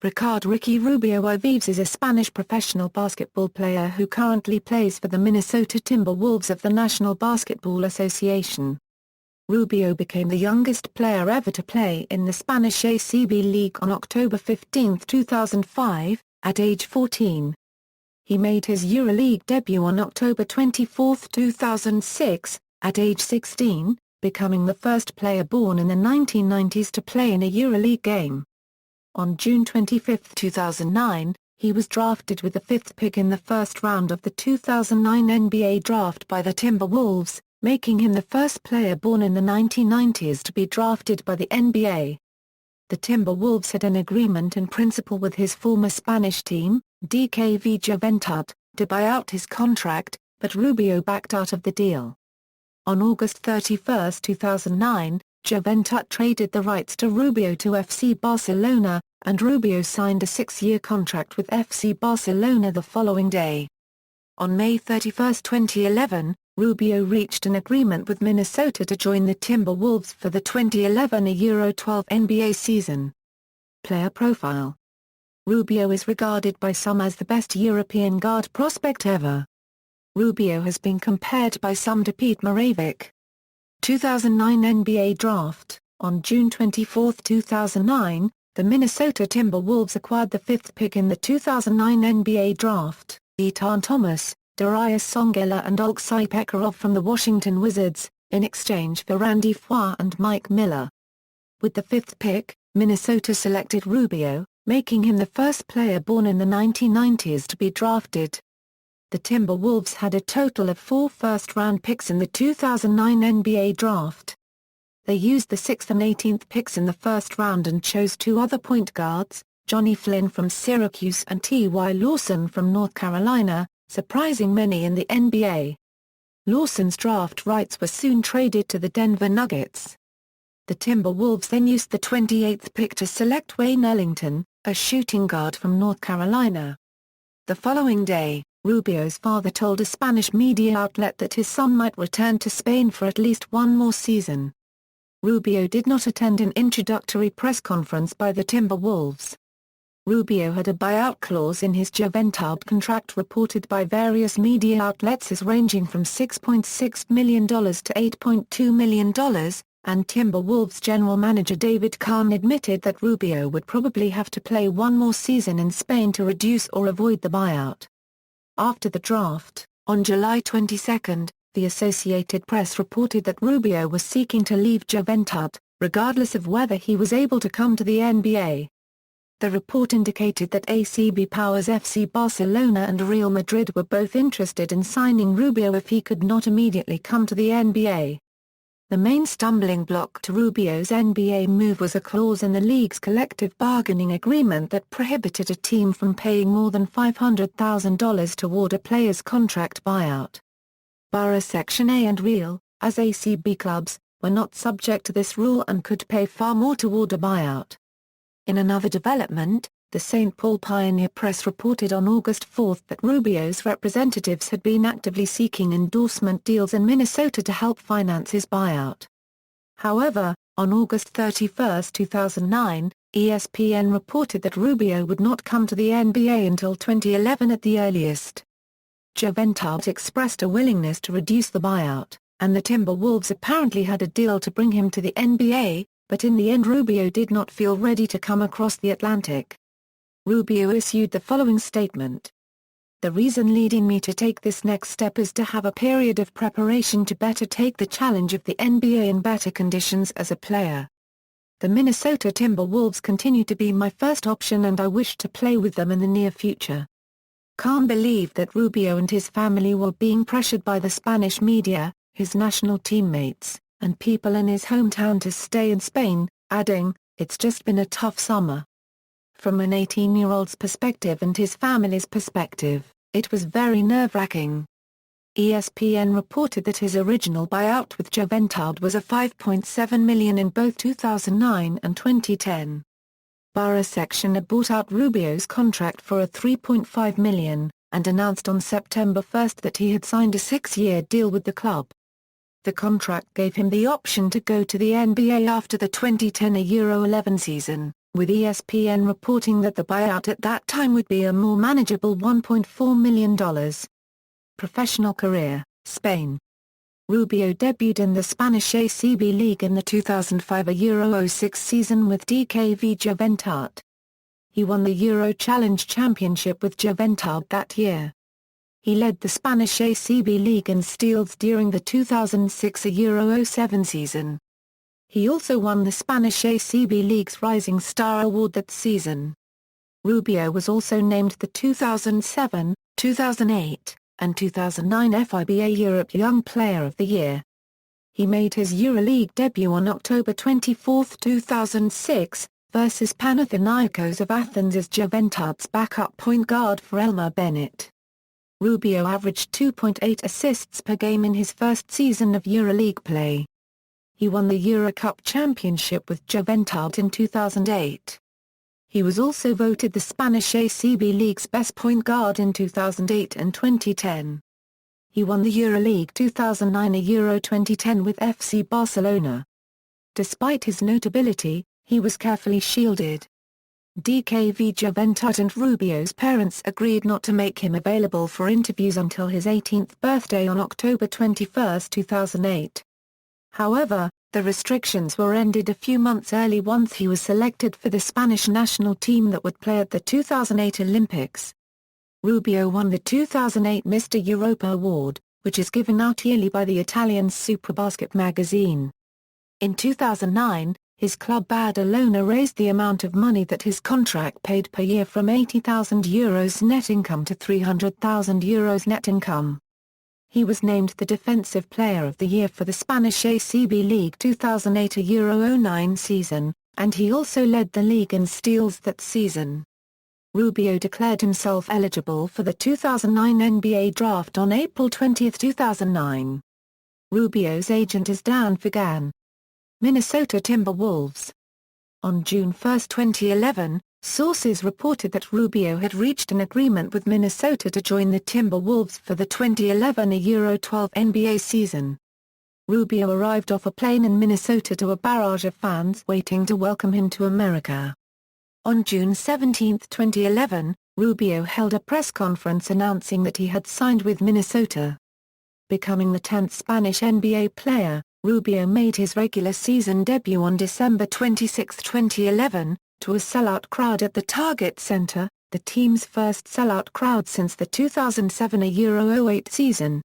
Ricky Rubio Ives is a Spanish professional basketball player who currently plays for the Minnesota Timberwolves of the National Basketball Association. Rubio became the youngest player ever to play in the Spanish ACB League on October 15, 2005, at age 14. He made his EuroLeague debut on October 24, 2006, at age 16, becoming the first player born in the 1990s to play in a EuroLeague game. On June 25, 2009, he was drafted with the fifth pick in the first round of the 2009 NBA draft by the Timberwolves, making him the first player born in the 1990s to be drafted by the NBA. The Timberwolves had an agreement in principle with his former Spanish team, DKV Juventud, to buy out his contract, but Rubio backed out of the deal. On August 31, 2009, Juventud traded the rights to Rubio to FC Barcelona, and Rubio signed a 6-year contract with FC Barcelona the following day. On May 31, 2011, Rubio reached an agreement with Minnesota to join the Timberwolves for the 2011 Euro-12 NBA season. Player profile: Rubio is regarded by some as the best European guard prospect ever. Rubio has been compared by some to Pete Maravich. 2009 NBA Draft: On June 24, 2009, the Minnesota Timberwolves acquired the fifth pick in the 2009 NBA Draft, Etan Thomas, Darius Songela and Oleksiy Pekarov from the Washington Wizards, in exchange for Randy Foye and Mike Miller. With the fifth pick, Minnesota selected Rubio, making him the first player born in the 1990s to be drafted. The Timberwolves had a total of 4 first-round picks in the 2009 NBA Draft. They used the 6th and 18th picks in the first round and chose 2 other point guards, Johnny Flynn from Syracuse and T.Y. Lawson from North Carolina, surprising many in the NBA. Lawson's draft rights were soon traded to the Denver Nuggets. The Timberwolves then used the 28th pick to select Wayne Ellington, a shooting guard from North Carolina. The following day, Rubio's father told a Spanish media outlet that his son might return to Spain for at least one more season. Rubio did not attend an introductory press conference by the Timberwolves. Rubio had a buyout clause in his Juventud contract reported by various media outlets as ranging from $6.6 million to $8.2 million, and Timberwolves general manager David Kahn admitted that Rubio would probably have to play one more season in Spain to reduce or avoid the buyout. After the draft, on July 22, the Associated Press reported that Rubio was seeking to leave Juventud, regardless of whether he was able to come to the NBA. The report indicated that ACB powers FC Barcelona and Real Madrid were both interested in signing Rubio if he could not immediately come to the NBA. The main stumbling block to Rubio's NBA move was a clause in the league's collective bargaining agreement that prohibited a team from paying more than $500,000 toward a player's contract buyout. Borough Section A and Real, as ACB clubs, were not subject to this rule and could pay far more toward a buyout. In another development, the St. Paul Pioneer Press reported on August 4 that Rubio's representatives had been actively seeking endorsement deals in Minnesota to help finance his buyout. However, on August 31, 2009, ESPN reported that Rubio would not come to the NBA until 2011 at the earliest. Juventud expressed a willingness to reduce the buyout, and the Timberwolves apparently had a deal to bring him to the NBA, but in the end Rubio did not feel ready to come across the Atlantic. Rubio issued the following statement: "The reason leading me to take this next step is to have a period of preparation to better take the challenge of the NBA in better conditions as a player. The Minnesota Timberwolves continue to be my first option and I wish to play with them in the near future." Kahn believed that Rubio and his family were being pressured by the Spanish media, his national teammates, and people in his hometown to stay in Spain, adding, "It's just been a tough summer." From an 18-year-old's perspective and his family's perspective, it was very nerve-wracking. ESPN reported that his original buyout with Juventud was a $5.7 million in both 2009 and 2010. Borough Section A bought out Rubio's contract for a $3.5 million, and announced on September 1 that he had signed a 6-year deal with the club. The contract gave him the option to go to the NBA after the 2010 Euro 11 season, with ESPN reporting that the buyout at that time would be a more manageable $1.4 million. Professional career, Spain. Rubio debuted in the Spanish ACB League in the 2005-06 season with DKV Juventud. He won the Euro Challenge Championship with Juventud that year. He led the Spanish ACB League in steals during the 2006-07 season. He also won the Spanish ACB League's Rising Star Award that season. Rubio was also named the 2007, 2008, and 2009 FIBA Europe Young Player of the Year. He made his EuroLeague debut on October 24, 2006, versus Panathinaikos of Athens as Juventud's backup point guard for Elmer Bennett. Rubio averaged 2.8 assists per game in his first season of EuroLeague play. He won the EuroCup championship with Juventud in 2008. He was also voted the Spanish ACB League's best point guard in 2008 and 2010. He won the EuroLeague 2009 and Euro 2010 with FC Barcelona. Despite his notability, he was carefully shielded. DKV Juventud and Rubio's parents agreed not to make him available for interviews until his 18th birthday on October 21, 2008. However, the restrictions were ended a few months early once he was selected for the Spanish national team that would play at the 2008 Olympics. Rubio won the 2008 Mr. Europa Award, which is given out yearly by the Italian Superbasket magazine. In 2009, his club Badalona raised the amount of money that his contract paid per year from €80,000 net income to €300,000 net income. He was named the Defensive Player of the Year for the Spanish ACB League 2008-09 season, and he also led the league in steals that season. Rubio declared himself eligible for the 2009 NBA Draft on April 20, 2009. Rubio's agent is Dan Fagan. Minnesota Timberwolves. On June 1, 2011, sources reported that Rubio had reached an agreement with Minnesota to join the Timberwolves for the 2011 Euro 12 NBA season. Rubio arrived off a plane in Minnesota to a barrage of fans waiting to welcome him to America. On June 17, 2011, Rubio held a press conference announcing that he had signed with Minnesota. Becoming the 10th Spanish NBA player, Rubio made his regular season debut on December 26, 2011, to a sellout crowd at the Target Center, the team's first sellout crowd since the 2007 Euro 08 season.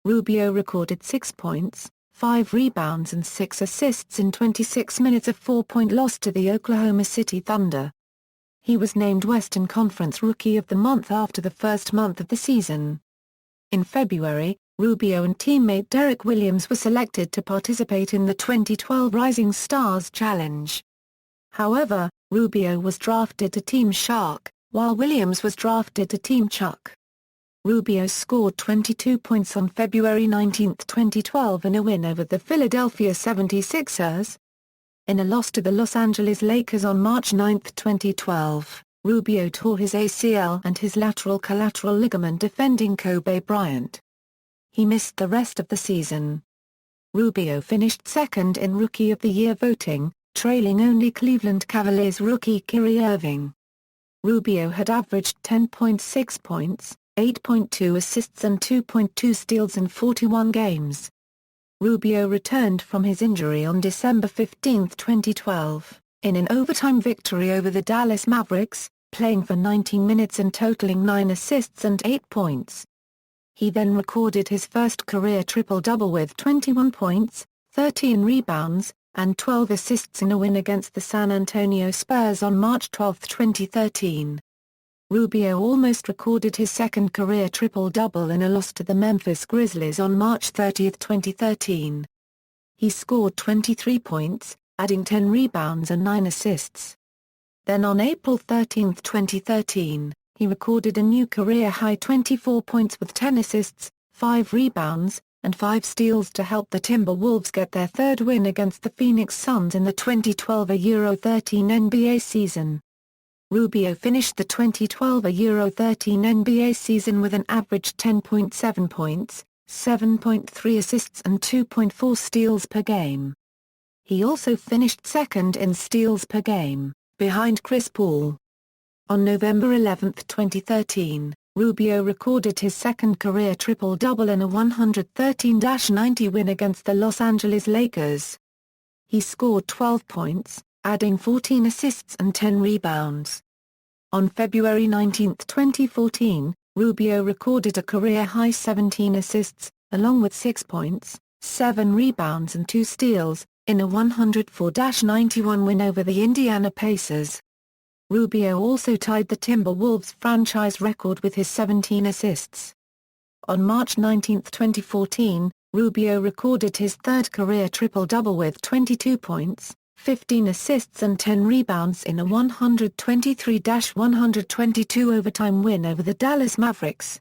Rubio recorded 6 points, 5 rebounds and 6 assists in 26 minutes of 4-point loss to the Oklahoma City Thunder. He was named Western Conference Rookie of the Month after the first month of the season. In February, Rubio and teammate Derek Williams were selected to participate in the 2012 Rising Stars Challenge. However, Rubio was drafted to Team Shark, while Williams was drafted to Team Chuck. Rubio scored 22 points on February 19, 2012 in a win over the Philadelphia 76ers. In a loss to the Los Angeles Lakers on March 9, 2012, Rubio tore his ACL and his lateral collateral ligament defending Kobe Bryant. He missed the rest of the season. Rubio finished second in Rookie of the Year voting, trailing only Cleveland Cavaliers rookie Kyrie Irving. Rubio had averaged 10.6 points, 8.2 assists and 2.2 steals in 41 games. Rubio returned from his injury on December 15, 2012, in an overtime victory over the Dallas Mavericks, playing for 19 minutes and totaling 9 assists and 8 points. He then recorded his first career triple-double with 21 points, 13 rebounds, and 12 assists in a win against the San Antonio Spurs on March 12, 2013. Rubio almost recorded his second career triple-double in a loss to the Memphis Grizzlies on March 30, 2013. He scored 23 points, adding 10 rebounds and 9 assists. Then on April 13, 2013, he recorded a new career-high 24 points with 10 assists, 5 rebounds, and 5 steals to help the Timberwolves get their third win against the Phoenix Suns in the 2012 Euro 13 NBA season. Rubio finished the 2012 Euro 13 NBA season with an average 10.7 points, 7.3 assists and 2.4 steals per game. He also finished second in steals per game, behind Chris Paul. On November 11, 2013, Rubio recorded his second career triple-double in a 113-90 win against the Los Angeles Lakers. He scored 12 points, adding 14 assists and 10 rebounds. On February 19, 2014, Rubio recorded a career-high 17 assists, along with 6 points, 7 rebounds and 2 steals, in a 104-91 win over the Indiana Pacers. Rubio also tied the Timberwolves franchise record with his 17 assists. On March 19, 2014, Rubio recorded his third career triple-double with 22 points, 15 assists and 10 rebounds in a 123-122 overtime win over the Dallas Mavericks.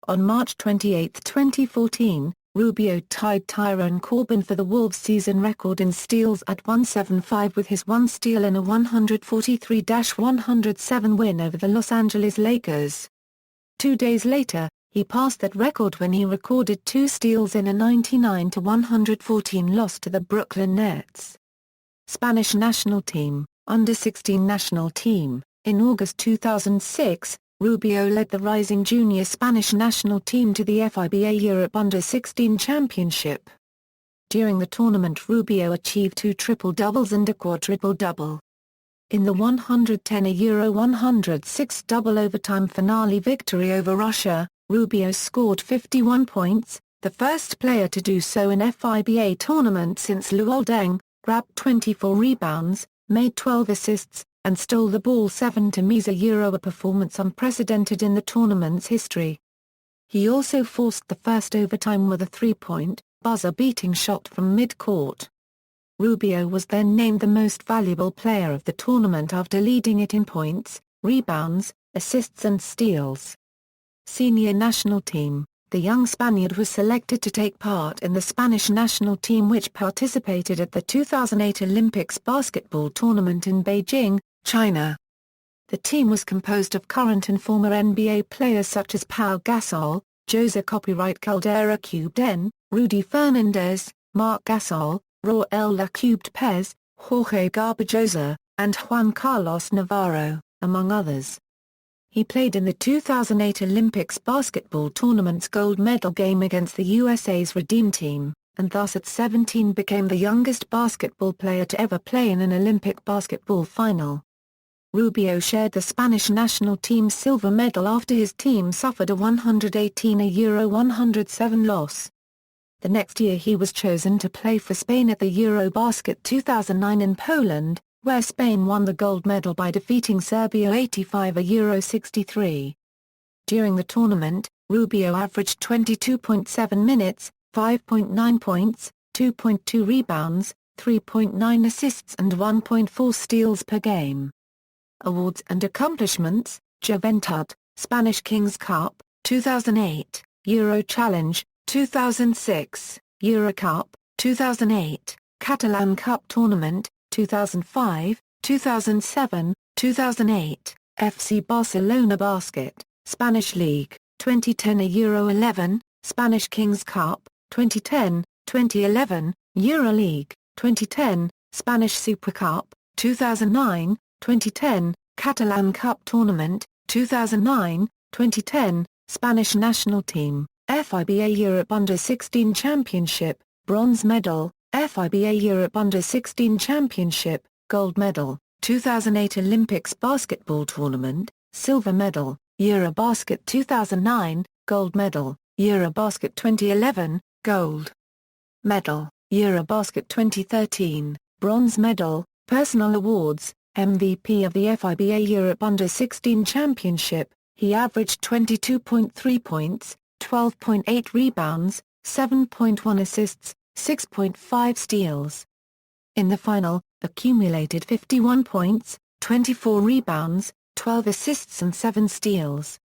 On March 28, 2014, Rubio tied Tyrone Corbin for the Wolves' season record in steals at 175 with his one steal in a 143-107 win over the Los Angeles Lakers. 2 days later, he passed that record when he recorded 2 steals in a 99-114 loss to the Brooklyn Nets. Spanish national team, under-16 national team. In August 2006, Rubio led the rising junior Spanish national team to the FIBA Europe Under-16 Championship. During the tournament, Rubio achieved 2 triple-doubles and a quadruple-double. In the 110-106 double overtime finale victory over Russia, Rubio scored 51 points, the first player to do so in FIBA tournament since Luol Deng, grabbed 24 rebounds, made 12 assists, and stole the ball 7 to Misa a performance unprecedented in the tournament's history. He also forced the first overtime with a 3-point, buzzer-beating shot from mid-court. Rubio was then named the most valuable player of the tournament after leading it in points, rebounds, assists and steals. Senior national team. The young Spaniard was selected to take part in the Spanish national team which participated at the 2008 Olympics basketball tournament in Beijing, China. The team was composed of current and former NBA players such as Pau Gasol, Jose Copyright Caldera Cubden, Rudy Fernandez, Marc Gasol, Raul La Cubed Pez, Jorge Garbajosa, and Juan Carlos Navarro, among others. He played in the 2008 Olympics basketball tournament's gold medal game against the USA's Redeem Team, and thus at 17 became the youngest basketball player to ever play in an Olympic basketball final. Rubio shared the Spanish national team's silver medal after his team suffered a 118-107 loss. The next year he was chosen to play for Spain at the Eurobasket 2009 in Poland, where Spain won the gold medal by defeating Serbia 85-63. During the tournament, Rubio averaged 22.7 minutes, 5.9 points, 2.2 rebounds, 3.9 assists and 1.4 steals per game. Awards and accomplishments: Juventud, Spanish Kings Cup, 2008, Euro Challenge, 2006, Eurocup, 2008, Catalan Cup Tournament, 2005, 2007, 2008, FC Barcelona Basket, Spanish League, 2010 Euro 11, Spanish Kings Cup, 2010, 2011, EuroLeague, 2010, Spanish Super Cup, 2009, 2010, Catalan Cup Tournament, 2009, 2010, Spanish National Team, FIBA Europe Under-16 Championship, Bronze Medal, FIBA Europe Under-16 Championship, Gold Medal, 2008 Olympics Basketball Tournament, Silver Medal, Eurobasket 2009, Gold Medal, Eurobasket 2011, Gold Medal, Eurobasket 2013, Bronze Medal, Personal Awards, MVP of the FIBA Europe Under-16 Championship, he averaged 22.3 points, 12.8 rebounds, 7.1 assists, 6.5 steals. In the final, accumulated 51 points, 24 rebounds, 12 assists and 7 steals.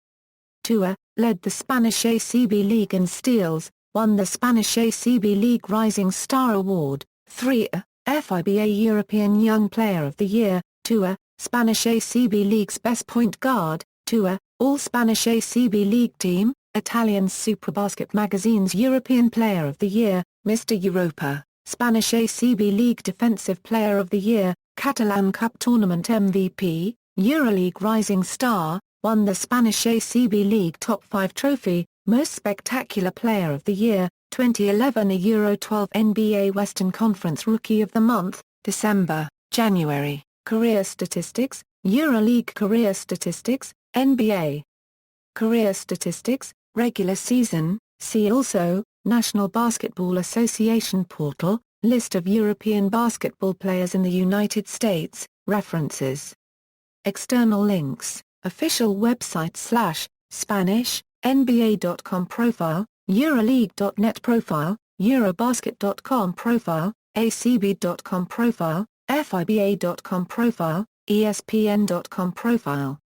Tua led the Spanish ACB League in steals, won the Spanish ACB League Rising Star Award, 3 FIBA European Young Player of the Year, Tua, Spanish ACB League's Best Point Guard, Tua, All-Spanish ACB League Team, Italian Superbasket Magazine's European Player of the Year, Mr. Europa, Spanish ACB League Defensive Player of the Year, Catalan Cup Tournament MVP, EuroLeague Rising Star, won the Spanish ACB League Top 5 trophy, Most Spectacular Player of the Year, 2011 a Euro 12 NBA Western Conference Rookie of the Month, December, January, Career Statistics, EuroLeague Career Statistics, NBA Career Statistics, Regular Season, see also, National Basketball Association Portal, List of European basketball players in the United States, references. External links, official website / Spanish, NBA.com profile, EuroLeague.net profile, Eurobasket.com profile, ACB.com profile, FIBA.com profile, ESPN.com profile.